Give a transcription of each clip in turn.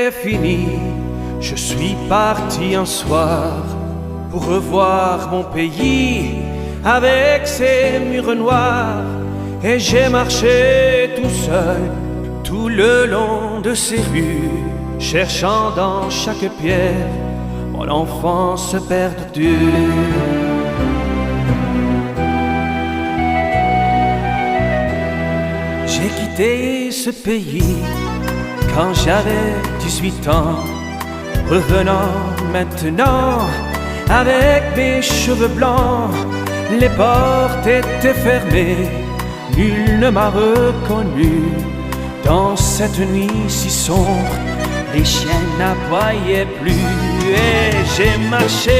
est finie, je suis parti un soir pour revoir mon pays avec ses murs noirs. Et j'ai marché tout seul tout le long de ces rues, cherchant dans chaque pierre mon enfance perdue. J'ai quitté ce pays quand j'avais 18 ans, revenant maintenant avec mes cheveux blancs. Les portes étaient fermées, nul ne m'a reconnu. Dans cette nuit si sombre, les chiens n'aboyaient plus. Et j'ai marché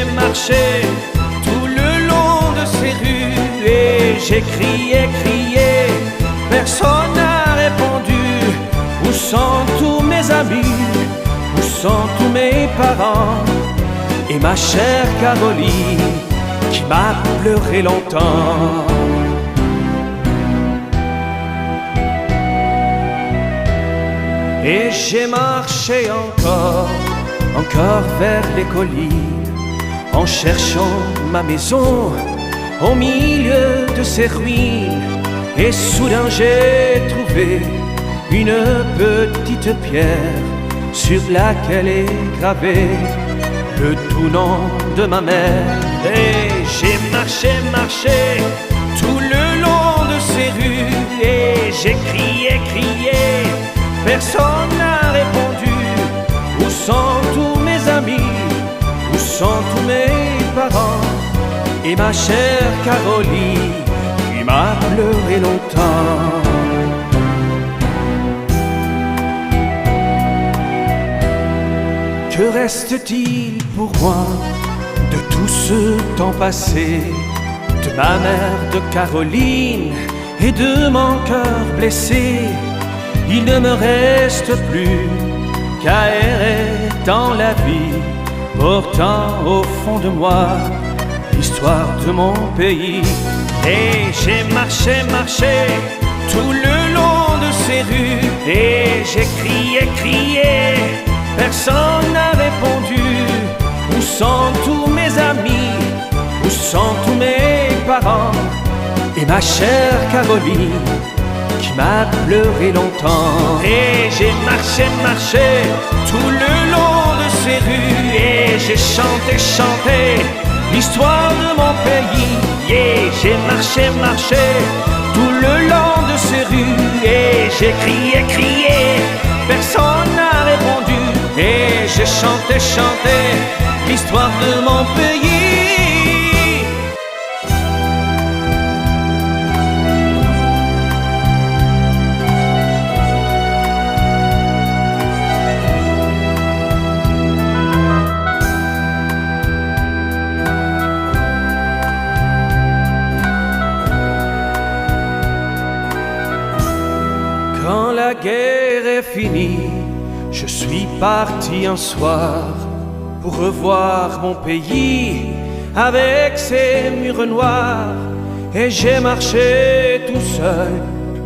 tout le long de ces rues. Et j'ai crié, personne n'a répondu. Où sont tous mes amis? Où sont tous mes parents? Et ma chère Caroline qui m'a pleuré longtemps. Et j'ai marché encore vers les collines, en cherchant ma maison au milieu de ces ruines. Et soudain j'ai trouvé une petite pierre sur laquelle est gravé le doux nom de ma mère. Et j'ai marché tout le long de ces rues. Et j'ai crié, personne n'a répondu. Où sont tous mes amis? Où sont tous mes parents? Et ma chère Caroline qui m'a pleuré longtemps. Que reste-t-il pour moi de tout ce temps passé, de ma mère, de Caroline et de mon cœur blessé? Il ne me reste plus qu'à errer dans la vie, portant au fond de moi l'histoire de mon pays. Et j'ai marché tout le long de ces rues. Et j'ai crié, personne n'a répondu. Où sont tous mes amis? Où sont tous mes parents? Et ma chère Caroline qui m'a pleuré longtemps. Et j'ai marché tout le long de ces rues. Et j'ai chanté l'histoire de mon pays. Et j'ai marché tout le long de ces rues. Et j'ai crié, personne n'a répondu. Et j'ai chanté l'histoire de mon pays. Quand la guerre est finie, je suis parti un soir pour revoir mon pays avec ses murs noirs. Et j'ai marché tout seul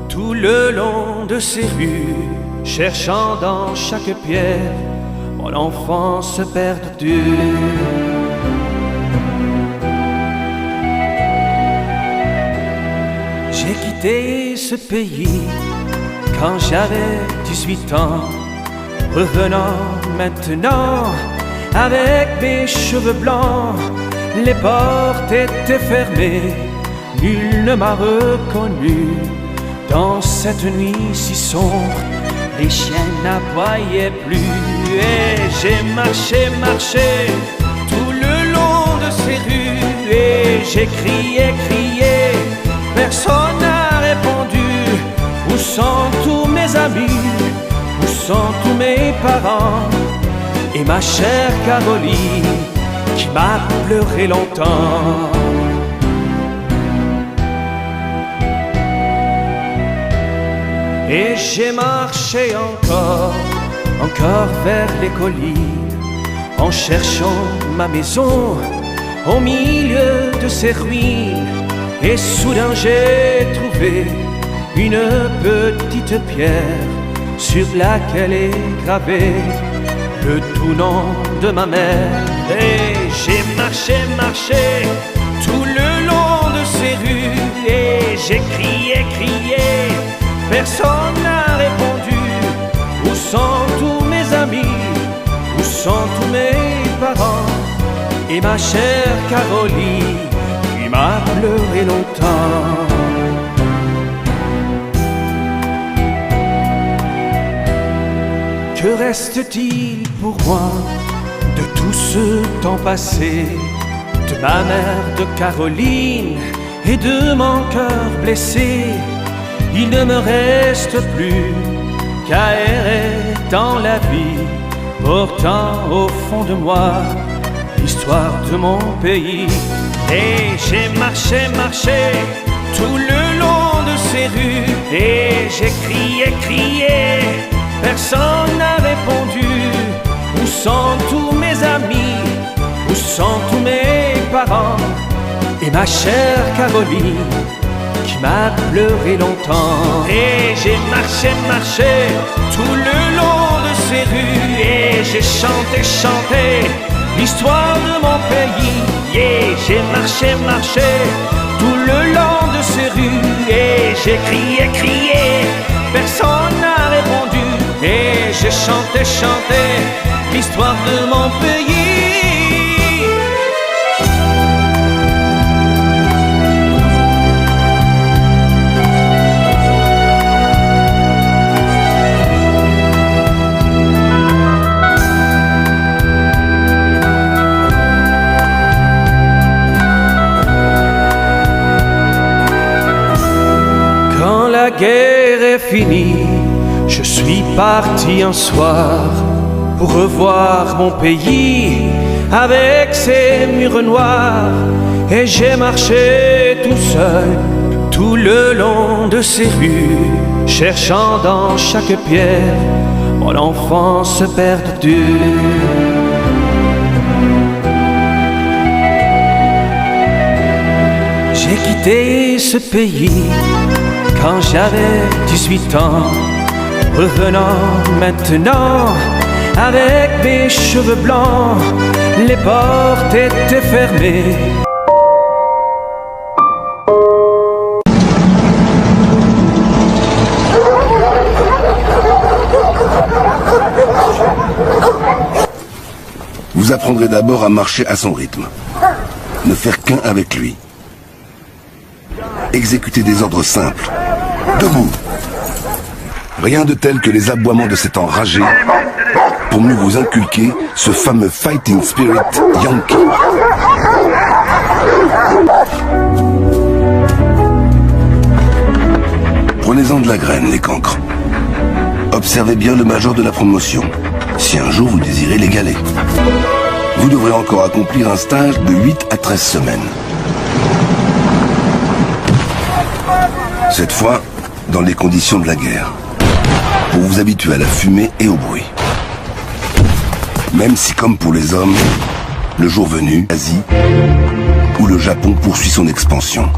tout le long de ces rues, cherchant dans chaque pierre mon enfance perdue. J'ai quitté ce pays quand j'avais 18 ans, revenant maintenant avec mes cheveux blancs. Les portes étaient fermées, nul ne m'a reconnu. Dans cette nuit si sombre, les chiens n'aboyaient plus. Et j'ai marché tout le long de ces rues. Et j'ai crié, personne n'a répondu. Où sont tous mes amis? Où sont tous mes parents? Et ma chère Caroline qui m'a pleuré longtemps. Et j'ai marché encore vers les collines, en cherchant ma maison au milieu de ces ruines. Et soudain j'ai trouvé une petite pierre sur laquelle est gravé le tout nom de ma mère. Et j'ai marché, marché tout le long de ces rues, et j'ai crié, crié, personne n'a répondu. Où sont tous mes amis? Où sont tous mes parents? Et ma chère Caroline qui m'a pleuré longtemps. Que reste-t-il pour moi de tout ce temps passé, de ma mère, de Caroline et de mon cœur blessé? Il ne me reste plus qu'à errer dans la vie, portant au fond de moi l'histoire de mon pays. Et j'ai marché, marché tout le long de ces rues, et j'ai crié, crié, personne n'a répondu. Où sont tous mes amis? Où sont tous mes parents? Et ma chère Caroline qui m'a pleuré longtemps. Et j'ai marché, marché tout le long de ces rues, et j'ai chanté, chanté l'histoire de mon pays. Et j'ai marché, marché tout le long de ces rues, et j'ai crié, crié, personne n'a répondu. Et j'ai chanté, chanté l'histoire de mon pays. Quand la guerre est finie, je suis parti un soir pour revoir mon pays avec ses murs noirs, et j'ai marché tout seul tout le long de ces rues, cherchant dans chaque pierre mon enfance perdue. J'ai quitté ce pays quand j'avais 18 ans, revenant maintenant avec mes cheveux blancs, les portes étaient fermées. Vous apprendrez d'abord à marcher à son rythme, ne faire qu'un avec lui, exécuter des ordres simples, debout. Rien de tel que les aboiements de cet enragé pour mieux vous inculquer ce fameux fighting spirit yankee. Prenez-en de la graine, les cancres. Observez bien le major de la promotion, si un jour vous désirez l'égaler. Vous devrez encore accomplir un stage de 8 à 13 semaines. Cette fois, dans les conditions de la guerre, pour vous habituer à la fumée et au bruit. Même si, comme pour les hommes, le jour venu, l'Asie ou le Japon poursuit son expansion.